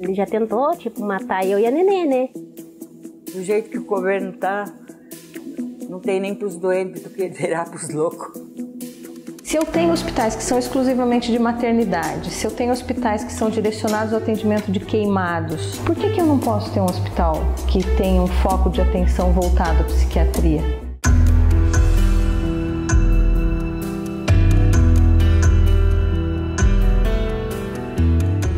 Ele já tentou, tipo, matar eu e a nenê, né? Do jeito que o governo tá, não tem nem pros doentes do que terá pros loucos. Se eu tenho hospitais que são exclusivamente de maternidade, se eu tenho hospitais que são direcionados ao atendimento de queimados, por que eu não posso ter um hospital que tenha um foco de atenção voltado à psiquiatria?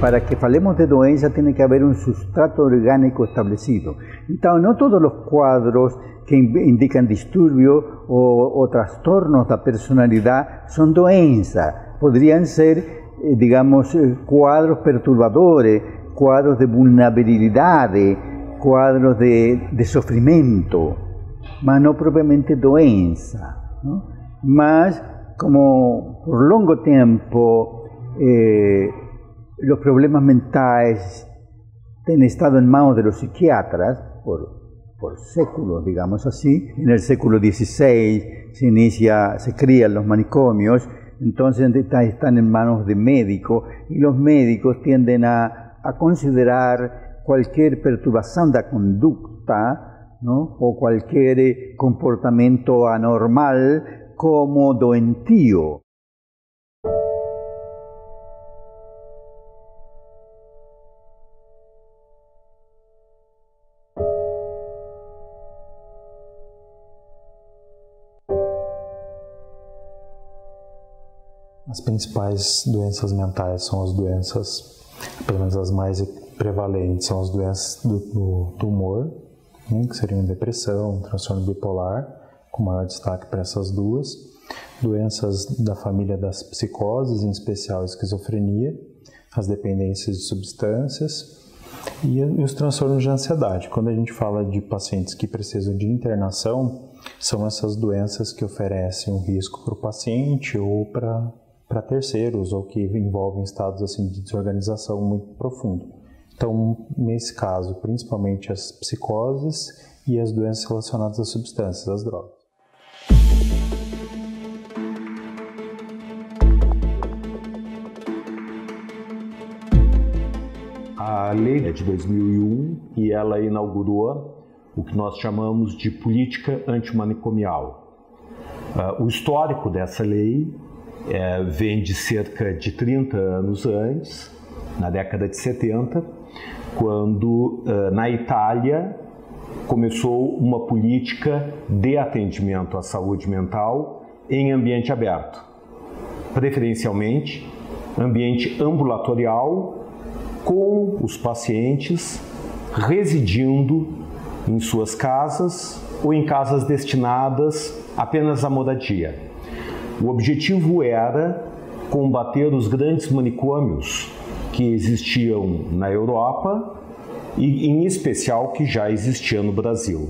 Para que falemos de doença, tem que haver um substrato orgânico estabelecido. Então, não todos os quadros que indicam distúrbio ou trastornos da personalidade são doenças. Poderiam ser, digamos, quadros perturbadores, quadros de vulnerabilidade, quadros de sofrimento, mas não propriamente doença, ¿no? Mas, como por longo tempo los problemas mentales han estado en manos de los psiquiatras por séculos, digamos así. En el século XVI se crían los manicomios, entonces están en manos de médicos, y los médicos tienden a considerar cualquier perturbación de conducta, ¿no? O cualquier comportamiento anormal como doentio. As principais doenças mentais são as doenças, pelo menos as mais prevalentes, são as doenças do humor, né, que seriam depressão, transtorno bipolar, com maior destaque para essas duas. Doenças da família das psicoses, em especial a esquizofrenia, as dependências de substâncias e os transtornos de ansiedade. Quando a gente fala de pacientes que precisam de internação, são essas doenças que oferecem um risco para o paciente ou para terceiros, ou que envolvem estados assim, de desorganização muito profundo. Então, nesse caso, principalmente as psicoses e as doenças relacionadas às substâncias, às drogas. A lei é de 2001 e ela inaugurou o que nós chamamos de política antimanicomial. O histórico dessa lei vem de cerca de 30 anos antes, na década de 70, quando na Itália começou uma política de atendimento à saúde mental em ambiente aberto, preferencialmente ambiente ambulatorial, com os pacientes residindo em suas casas ou em casas destinadas apenas à moradia. O objetivo era combater os grandes manicômios que existiam na Europa e, em especial, que já existia no Brasil.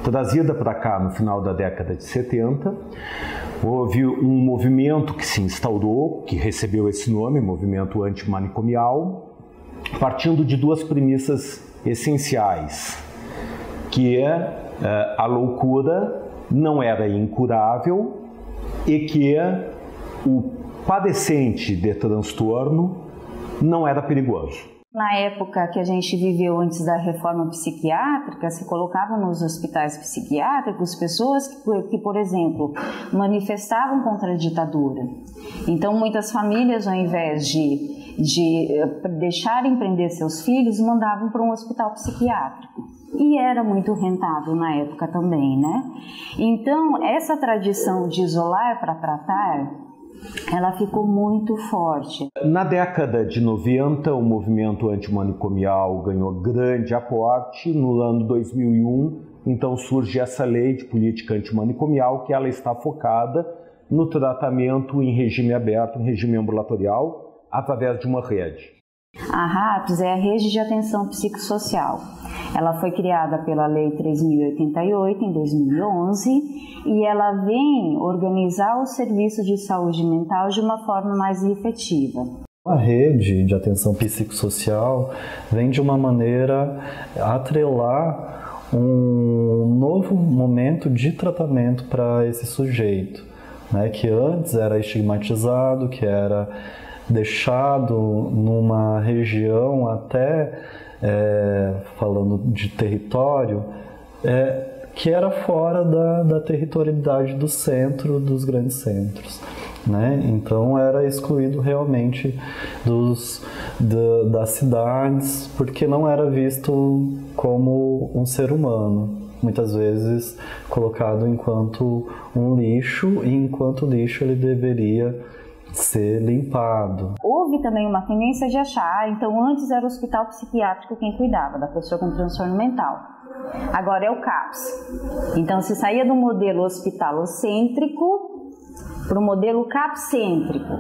Trazida para cá no final da década de 70, houve um movimento que se instaurou, que recebeu esse nome, movimento antimanicomial, partindo de duas premissas essenciais, que a loucura não era incurável e que o padecente de transtorno não era perigoso. Na época que a gente viveu antes da reforma psiquiátrica, se colocavam nos hospitais psiquiátricos pessoas que, por exemplo, manifestavam contra a ditadura. Então, muitas famílias, ao invés de deixarem prender seus filhos, mandavam para um hospital psiquiátrico. E era muito rentável na época também, né? Então, essa tradição de isolar para tratar, ela ficou muito forte. Na década de 90, o movimento antimanicomial ganhou grande aporte. No ano 2001, então surge essa lei de política antimanicomial, que ela está focada no tratamento em regime aberto, em regime ambulatorial, através de uma rede. A RAPS é a Rede de Atenção Psicossocial. Ela foi criada pela Lei 3.088, em 2011, e ela vem organizar o serviço de saúde mental de uma forma mais efetiva. A rede de atenção psicossocial vem de uma maneira a atrelar um novo momento de tratamento para esse sujeito, né, que antes era estigmatizado, que era deixado numa região até, falando de território, que era fora da territorialidade do centro, dos grandes centros. Né? Então era excluído realmente das cidades, porque não era visto como um ser humano, muitas vezes colocado enquanto um lixo, e enquanto lixo ele deveria ser limpado. Houve também uma tendência de achar, então antes era o hospital psiquiátrico quem cuidava da pessoa com transtorno mental, agora é o CAPS. Então se saía do modelo hospitalocêntrico para o modelo capcêntrico.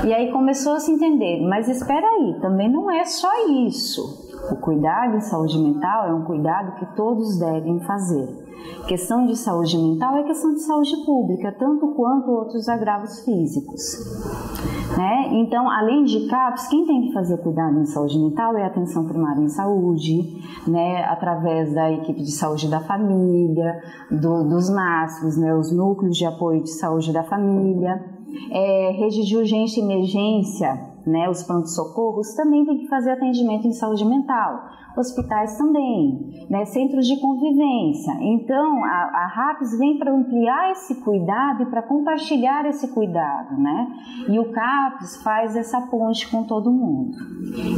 E aí começou a se entender, mas espera aí, também não é só isso. O cuidado em saúde mental é um cuidado que todos devem fazer. Questão de saúde mental é questão de saúde pública, tanto quanto outros agravos físicos. Né? Então, além de CAPS, quem tem que fazer cuidado em saúde mental é a atenção primária em saúde, né? Através da equipe de saúde da família, dos NASFs, né? Os núcleos de apoio de saúde da família, rede de urgência e emergência, né? Os pronto-socorros também têm que fazer atendimento em saúde mental, hospitais também, né? Centros de convivência. Então, a RAPS vem para ampliar esse cuidado e para compartilhar esse cuidado, né? E o CAPS faz essa ponte com todo mundo.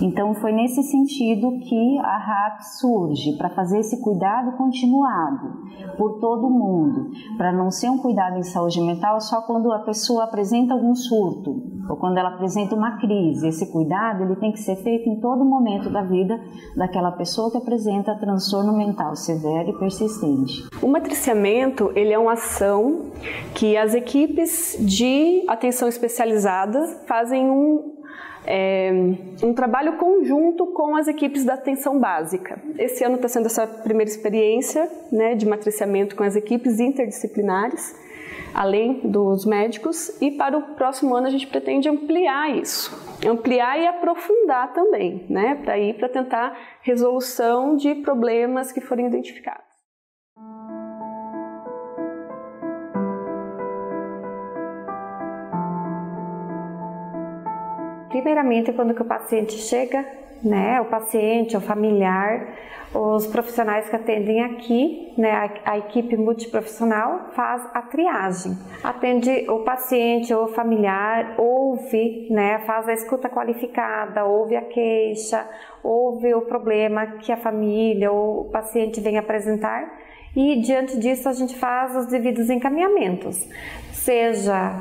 Então, foi nesse sentido que a RAPS surge, para fazer esse cuidado continuado por todo mundo, para não ser um cuidado em saúde mental só quando a pessoa apresenta algum surto ou quando ela apresenta uma crise. Esse cuidado ele tem que ser feito em todo momento da vida daquela pessoa que apresenta transtorno mental severo e persistente. O matriciamento ele é uma ação que as equipes de atenção especializada fazem um trabalho conjunto com as equipes da atenção básica. Esse ano está sendo essa primeira experiência, né, de matriciamento com as equipes interdisciplinares, além dos médicos, e para o próximo ano a gente pretende ampliar isso, ampliar e aprofundar também, né, para tentar resolução de problemas que forem identificados. Primeiramente, quando que o paciente chega, né, o paciente, o familiar, os profissionais que atendem aqui, né, a equipe multiprofissional faz a triagem. Atende o paciente ou o familiar, ouve, né, faz a escuta qualificada, ouve a queixa, ouve o problema que a família ou o paciente vem apresentar e, diante disso, a gente faz os devidos encaminhamentos, seja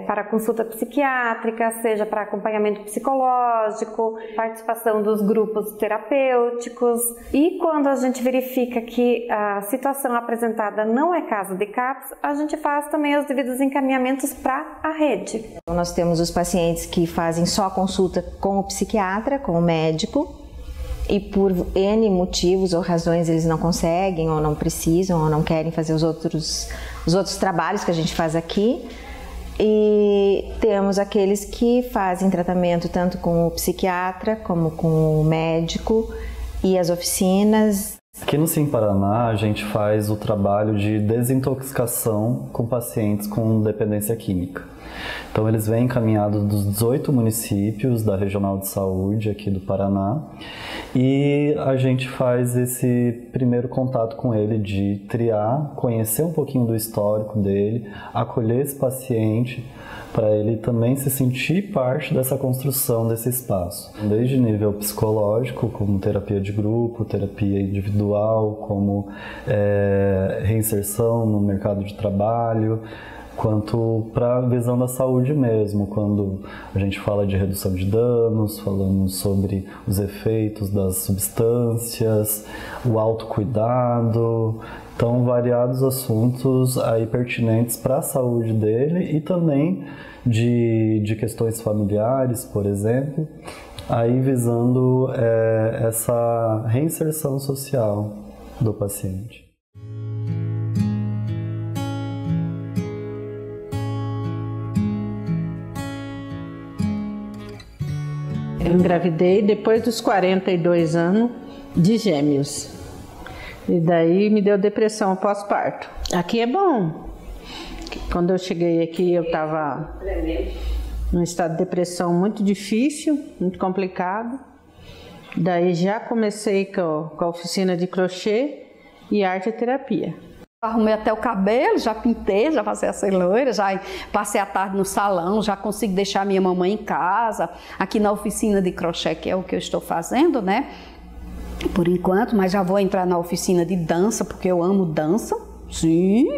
para consulta psiquiátrica, seja para acompanhamento psicológico, participação dos grupos terapêuticos. E quando a gente verifica que a situação apresentada não é caso de CAPS, a gente faz também os devidos encaminhamentos para a rede. Nós temos os pacientes que fazem só consulta com o psiquiatra, com o médico, e por N motivos ou razões eles não conseguem, ou não precisam, ou não querem fazer os outros trabalhos que a gente faz aqui. E temos aqueles que fazem tratamento tanto com o psiquiatra como com o médico e as oficinas. Aqui no Sim Paraná a gente faz o trabalho de desintoxicação com pacientes com dependência química. Então eles vêm encaminhados dos 18 municípios da Regional de Saúde aqui do Paraná e a gente faz esse primeiro contato com ele de triar, conhecer um pouquinho do histórico dele, acolher esse paciente para ele também se sentir parte dessa construção desse espaço. Desde nível psicológico, como terapia de grupo, terapia individual, como reinserção no mercado de trabalho, quanto para a visão da saúde mesmo, quando a gente fala de redução de danos, falamos sobre os efeitos das substâncias, o autocuidado, então variados assuntos aí pertinentes para a saúde dele e também de questões familiares, por exemplo, aí visando essa reinserção social do paciente. Eu engravidei depois dos 42 anos de gêmeos. E daí me deu depressão pós-parto. Aqui é bom. Quando eu cheguei aqui eu estava num estado de depressão muito difícil, muito complicado. Daí já comecei com a oficina de crochê e arte-terapia. Arrumei até o cabelo, já pintei, já passei a ser loira, já passei a tarde no salão, já consigo deixar minha mamãe em casa, aqui na oficina de crochê, que é o que eu estou fazendo, né? Por enquanto, mas já vou entrar na oficina de dança, porque eu amo dança. Sim,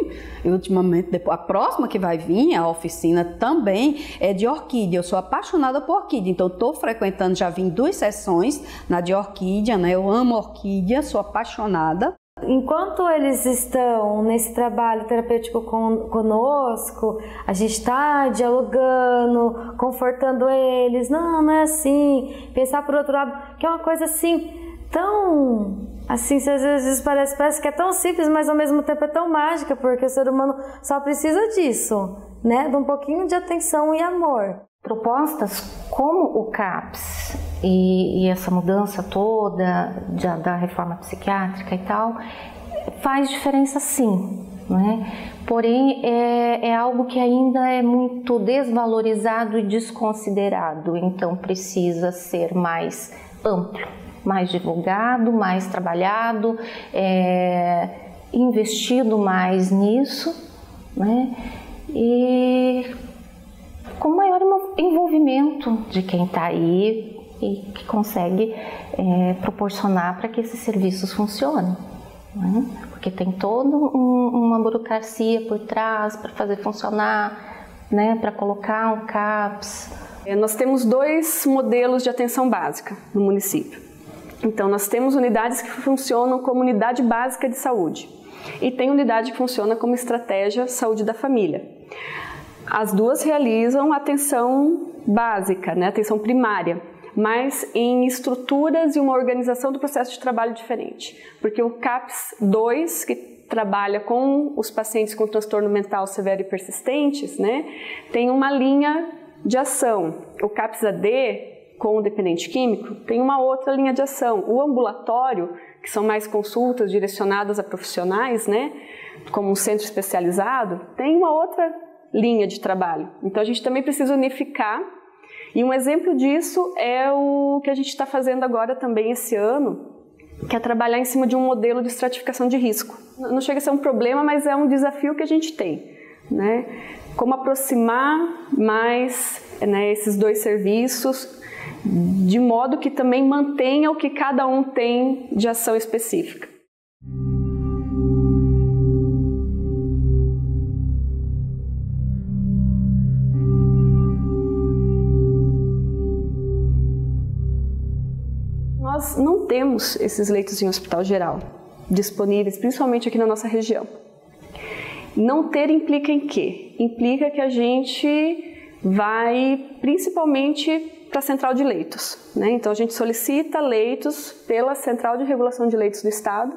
e ultimamente, a próxima que vai vir, a oficina também é de orquídea. Eu sou apaixonada por orquídea, então estou frequentando, já vim 2 sessões na de orquídea, né? Eu amo orquídea, sou apaixonada. Enquanto eles estão nesse trabalho terapêutico conosco, a gente está dialogando, confortando eles. Não é assim. Pensar por outro lado, que é uma coisa assim, tão... Assim, às vezes parece que é tão simples, mas ao mesmo tempo é tão mágica, porque o ser humano só precisa disso, né? De um pouquinho de atenção e amor. Propostas como o CAPS e essa mudança toda da reforma psiquiátrica e tal, faz diferença sim, né? Porém é algo que ainda é muito desvalorizado e desconsiderado, então precisa ser mais amplo, mais divulgado, mais trabalhado, investido mais nisso, né? E com maior envolvimento de quem está aí e que consegue proporcionar para que esses serviços funcionem, né? Porque tem toda uma burocracia por trás para fazer funcionar, né? Para colocar um CAPS. Nós temos 2 modelos de atenção básica no município. Então, nós temos unidades que funcionam como unidade básica de saúde e tem unidade que funciona como estratégia saúde da família. As 2 realizam atenção básica, né, atenção primária, mas em estruturas e uma organização do processo de trabalho diferente. Porque o CAPS 2, que trabalha com os pacientes com transtorno mental severo e persistentes, né, tem uma linha de ação. O CAPS AD, com o dependente químico, tem uma outra linha de ação. O ambulatório, que são mais consultas direcionadas a profissionais, né, como um centro especializado, tem uma outra linha de trabalho. Então a gente também precisa unificar, e um exemplo disso é o que a gente está fazendo agora também esse ano, que é trabalhar em cima de um modelo de estratificação de risco. Não chega a ser um problema, mas é um desafio que a gente tem, né? Como aproximar mais, né, esses 2 serviços, de modo que também mantenha o que cada um tem de ação específica. Nós não temos esses leitos em hospital geral disponíveis, principalmente aqui na nossa região. Não ter implica em quê? Implica que a gente vai principalmente para a central de leitos, né? Então a gente solicita leitos pela Central de Regulação de Leitos do Estado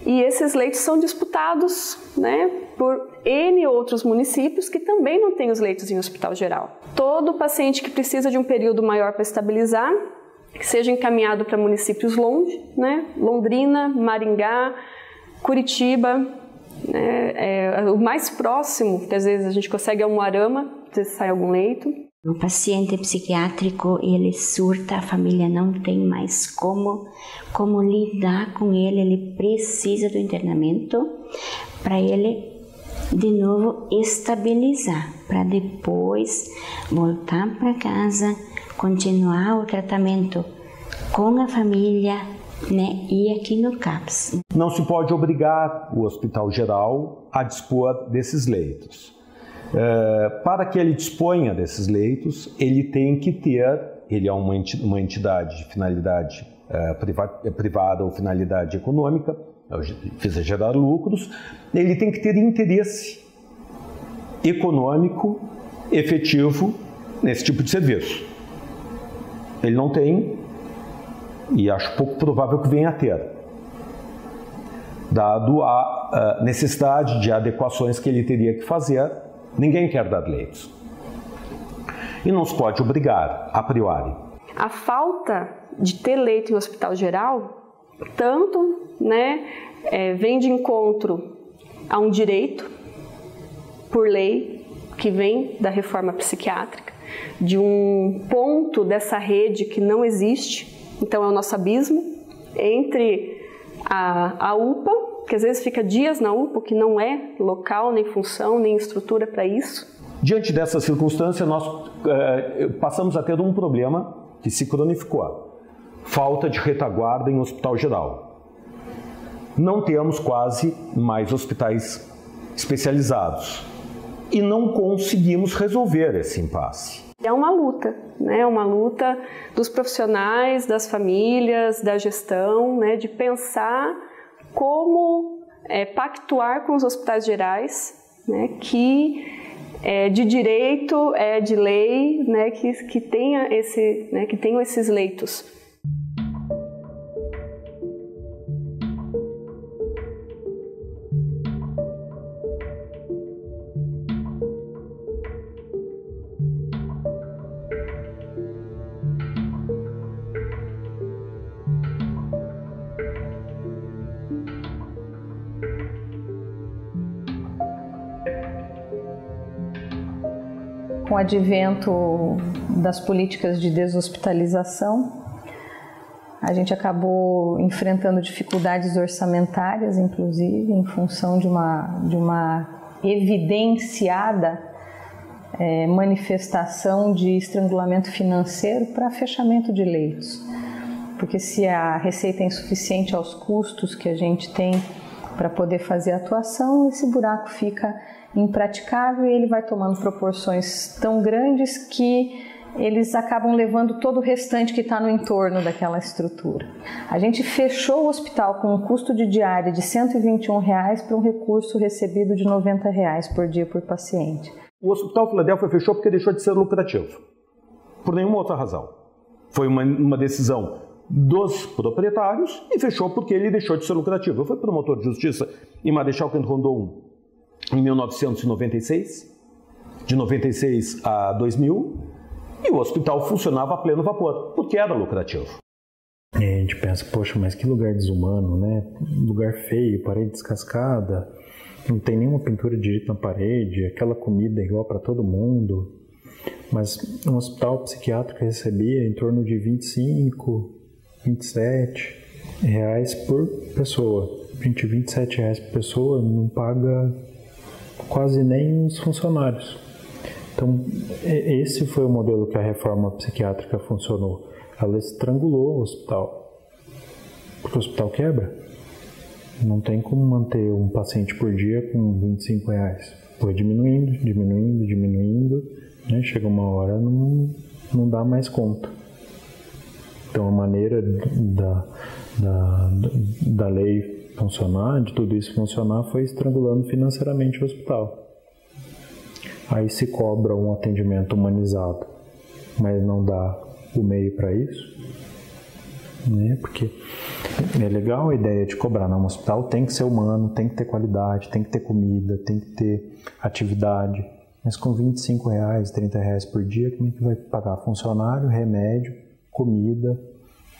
e esses leitos são disputados, né, por N outros municípios que também não têm os leitos em hospital geral. Todo paciente que precisa de um período maior para estabilizar, que seja encaminhado para municípios longe, né? Londrina, Maringá, Curitiba, né? O mais próximo que às vezes a gente consegue é Umuarama, às vezes sai algum leito. O paciente psiquiátrico, ele surta, a família não tem mais como lidar com ele precisa do internamento para ele de novo estabilizar, para depois voltar para casa, continuar o tratamento com a família, né, e aqui no CAPS. Não se pode obrigar o Hospital Geral a dispor desses leitos. Para que ele disponha desses leitos, ele tem que ter, ele é uma entidade de finalidade privada ou finalidade econômica, visa gerar lucros, ele tem que ter interesse econômico efetivo nesse tipo de serviço. Ele não tem, e acho pouco provável que venha a ter, dado a necessidade de adequações que ele teria que fazer. Ninguém quer dar leitos. E não se pode obrigar, a priori. A falta de ter leito em hospital geral, tanto, né, vem de encontro a um direito, por lei, que vem da reforma psiquiátrica, de um ponto dessa rede que não existe, então é o nosso abismo entre a UPA, que às vezes fica dias na UPA, que não é local, nem função, nem estrutura para isso. Diante dessa circunstância, nós passamos a ter um problema que se cronificou: falta de retaguarda em hospital geral. Não temos quase mais hospitais especializados e não conseguimos resolver esse impasse. É uma luta, né? Uma luta dos profissionais, das famílias, da gestão, né? De pensar como pactuar com os hospitais gerais, né? Que de direito, de lei, né? Que tenha que tenham esses leitos. Com o advento das políticas de deshospitalização, a gente acabou enfrentando dificuldades orçamentárias, inclusive, em função de uma evidenciada manifestação de estrangulamento financeiro para fechamento de leitos. Porque se a receita é insuficiente aos custos que a gente tem para poder fazer a atuação, esse buraco fica impraticável e ele vai tomando proporções tão grandes que eles acabam levando todo o restante que está no entorno daquela estrutura. A gente fechou o hospital com um custo de diária de R$ 121 para um recurso recebido de R$ 90 por dia por paciente. O Hospital Filadélfia fechou porque deixou de ser lucrativo, por nenhuma outra razão. Foi uma decisão dos proprietários e fechou porque ele deixou de ser lucrativo. Eu fui promotor de justiça em Marechal Cândido Rondon em 1996, de 96 a 2000, e o hospital funcionava a pleno vapor, porque era lucrativo. E a gente pensa, poxa, mas que lugar desumano, né? Lugar feio, parede descascada, não tem nenhuma pintura direito na parede, aquela comida é igual para todo mundo. Mas um hospital psiquiátrico recebia em torno de 25, 27 reais por pessoa. 27 reais por pessoa não paga quase nem os funcionários. Então, esse foi o modelo que a reforma psiquiátrica funcionou. Ela estrangulou o hospital, porque o hospital quebra. Não tem como manter um paciente por dia com 25 reais. Foi diminuindo, né? Chega uma hora não dá mais conta. Então, a maneira da lei funcionar, de tudo isso funcionar, foi estrangulando financeiramente o hospital. Aí se cobra um atendimento humanizado, mas não dá o meio para isso, né? Porque é legal a ideia de cobrar, não, um hospital tem que ser humano, tem que ter qualidade, tem que ter comida, tem que ter atividade, mas com 25 reais, 30 reais por dia, como é que vai pagar funcionário, remédio, comida,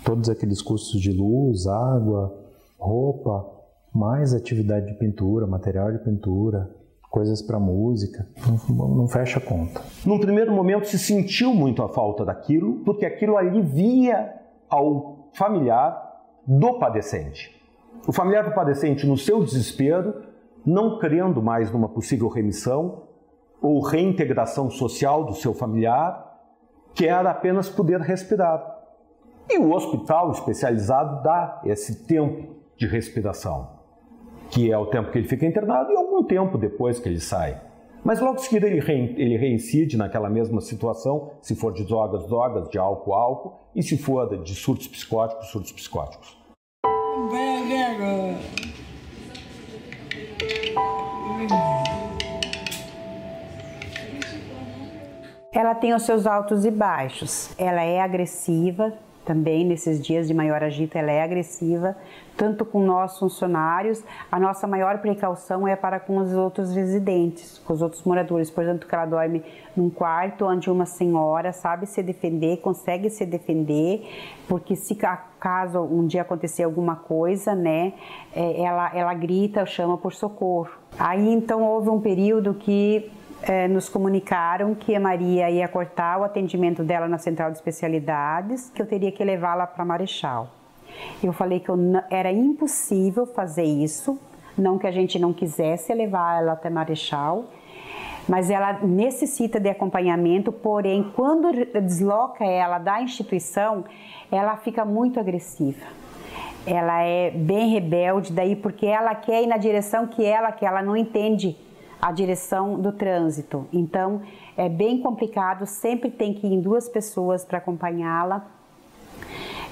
todos aqueles custos de luz, água, roupa, mais atividade de pintura, material de pintura, coisas para música, não fecha a conta. Num primeiro momento se sentiu muito a falta daquilo, porque aquilo alivia ao familiar do padecente. O familiar do padecente, no seu desespero, não crendo mais numa possível remissão ou reintegração social do seu familiar, quer apenas poder respirar. E o hospital especializado dá esse tempo de respiração, que é o tempo que ele fica internado e algum tempo depois que ele sai. Mas logo em seguida ele reincide naquela mesma situação, se for de drogas, de álcool, e se for de surtos psicóticos. Ela tem os seus altos e baixos. Ela é agressiva. Também nesses dias de maior agito, ela é agressiva, tanto com nós funcionários. A nossa maior precaução é para com os outros residentes, com os outros moradores. Portanto, que ela dorme num quarto onde uma senhora sabe se defender, consegue se defender, porque se caso um dia acontecer alguma coisa, né, ela grita, chama por socorro. Aí então houve um período que nos comunicaram que a Maria ia cortar o atendimento dela na central de especialidades, que eu teria que levá-la para Marechal. Eu falei que era impossível fazer isso, não que a gente não quisesse levar ela até Marechal, mas ela necessita de acompanhamento, porém, quando desloca ela da instituição, ela fica muito agressiva. Ela é bem rebelde, daí porque ela quer ir na direção que ela não entende a direção do trânsito. Então, é bem complicado, sempre tem que ir em 2 pessoas para acompanhá-la.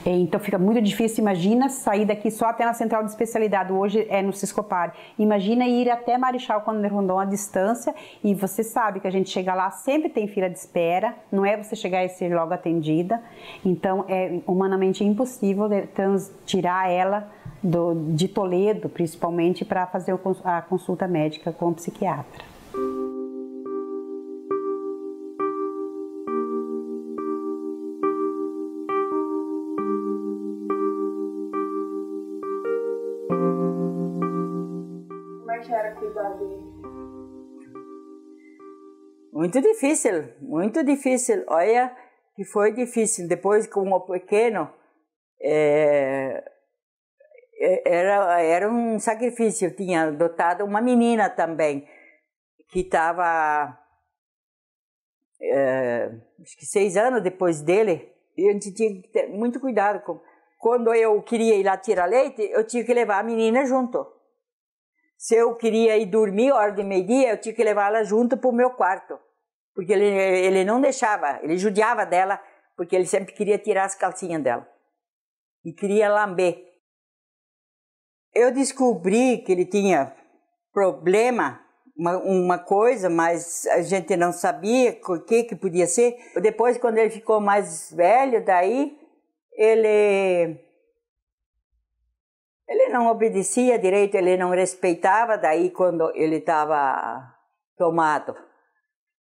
Então fica muito difícil, imagina sair daqui só até na central de especialidade, hoje é no Ciscopar. Imagina ir até Marechal Conde Rondon a distância, e você sabe que a gente chega lá, sempre tem fila de espera, não é você chegar e ser logo atendida. Então é humanamente impossível tirar ela de Toledo, principalmente para fazer a consulta médica com o psiquiatra. Era cuidar dele? Muito difícil. Olha que foi difícil. Depois, com o pequeno, era um sacrifício. Eu tinha adotado uma menina também, que estava, acho que 6 anos depois dele. E a gente tinha que ter muito cuidado. Quando eu queria ir lá tirar leite, eu tinha que levar a menina junto. Se eu queria ir dormir, hora de meio-dia, eu tinha que levar ela junto para o meu quarto. Porque ele não deixava, ele judiava dela, porque ele sempre queria tirar as calcinhas dela. E queria lamber. Eu descobri que ele tinha problema, uma coisa, mas a gente não sabia o que podia ser. Depois, quando ele ficou mais velho, daí ele não obedecia direito, ele não respeitava, daí quando ele estava tomado.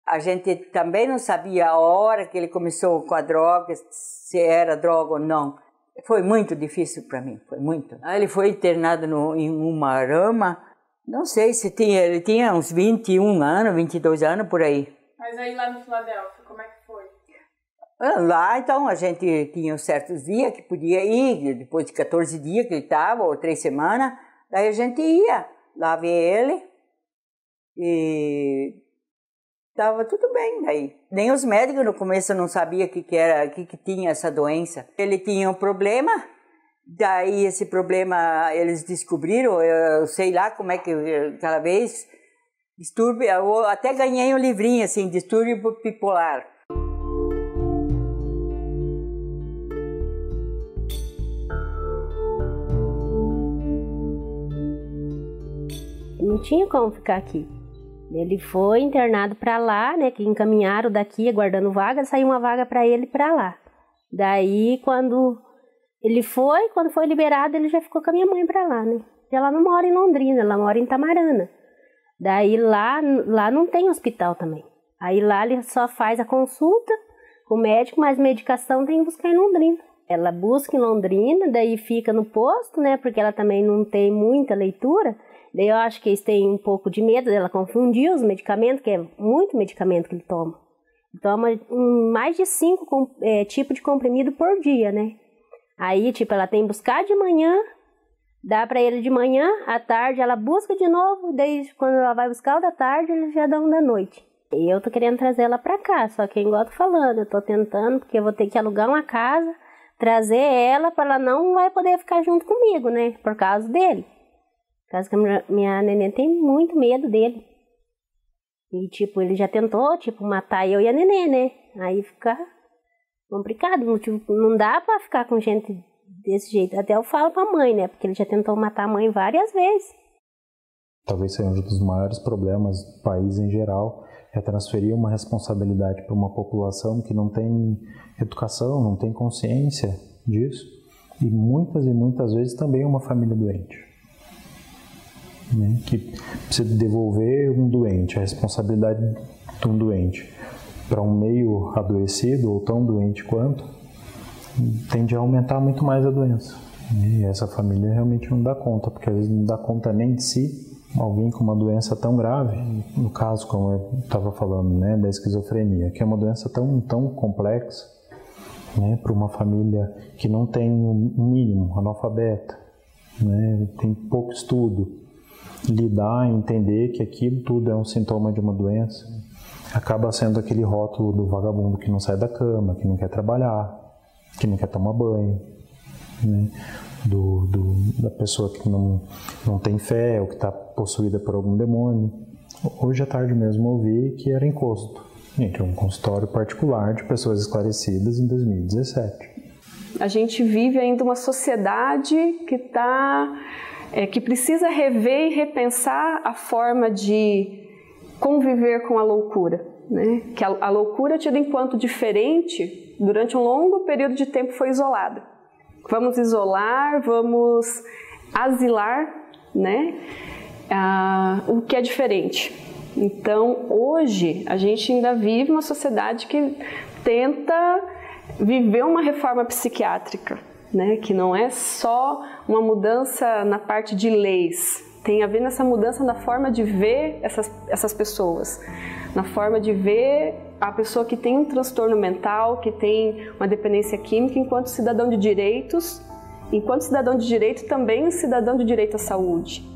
A gente também não sabia a hora que ele começou com a droga, se era droga ou não. Foi muito difícil para mim, foi muito. Ele foi internado em uma rama, não sei se ele tinha uns 21 anos, 22 anos, por aí. Mas aí lá no Filadélfia, como é que foi? Lá, então, a gente tinha certos dias que podia ir, depois de 14 dias que ele estava, ou 3 semanas, daí a gente ia lá ver ele e estava tudo bem daí. Nem os médicos no começo não sabiam que tinha essa doença. Ele tinha um problema, daí esse problema eles descobriram, eu sei lá como é que aquela vez, distúrbio, eu até ganhei um livrinho assim, distúrbio bipolar. Não tinha como ficar aqui. Ele foi internado para lá, né, que encaminharam daqui, aguardando vaga, saiu uma vaga para ele para lá. Daí, quando foi liberado, ele já ficou com a minha mãe para lá, né. Ela não mora em Londrina, ela mora em Tamarana. Daí, lá não tem hospital também. Aí lá ele só faz a consulta com o médico, mas medicação tem que buscar em Londrina. Ela busca em Londrina, daí fica no posto, né, porque ela também não tem muita leitura. Daí eu acho que eles têm um pouco de medo dela confundir os medicamentos, que é muito medicamento que ele toma. Ele toma mais de 5 tipos de comprimido por dia, né? Aí, tipo, ela tem que buscar de manhã, dá pra ele de manhã, à tarde ela busca de novo, daí quando ela vai buscar o da tarde, eles já dão da noite. E eu tô querendo trazer ela pra cá, só que igual eu tô falando, eu tô tentando, porque eu vou ter que alugar uma casa, trazer ela, pra ela não vai poder ficar junto comigo, né? Por causa dele. Por causa que minha neném tem muito medo dele. E, tipo, ele já tentou, tipo, matar eu e a neném, né? Aí fica complicado. Tipo, não dá pra ficar com gente desse jeito. Até eu falo pra mãe, né? Porque ele já tentou matar a mãe várias vezes. Talvez seja um dos maiores problemas do país em geral, é transferir uma responsabilidade para uma população que não tem educação, não tem consciência disso. E muitas vezes também uma família doente. Né, que precisa devolver um doente, a responsabilidade de um doente para um meio adoecido ou tão doente quanto, tende a aumentar muito mais a doença. E essa família realmente não dá conta, porque às vezes não dá conta nem de si alguém com uma doença tão grave, no caso, como eu estava falando, né, da esquizofrenia, que é uma doença tão complexa, né, para uma família que não tem um mínimo, analfabeta, né, tem pouco estudo, lidar e entender que aquilo tudo é um sintoma de uma doença, acaba sendo aquele rótulo do vagabundo que não sai da cama, que não quer trabalhar, que não quer tomar banho, né? Da pessoa que não tem fé ou que está possuída por algum demônio. Hoje à tarde mesmo eu vi que era encosto. Gente, é um consultório particular de pessoas esclarecidas em 2017. A gente vive ainda uma sociedade que precisa rever e repensar a forma de conviver com a loucura, né? Que a loucura, tida enquanto diferente, durante um longo período de tempo foi isolada. Vamos isolar, vamos asilar, né, o que é diferente. Então, hoje, a gente ainda vive uma sociedade que tenta viver uma reforma psiquiátrica, né, que não é só uma mudança na parte de leis, tem a ver nessa mudança na forma de ver essas pessoas, na forma de ver a pessoa que tem um transtorno mental, que tem uma dependência química, enquanto cidadão de direitos, enquanto cidadão de direito também cidadão de direito à saúde.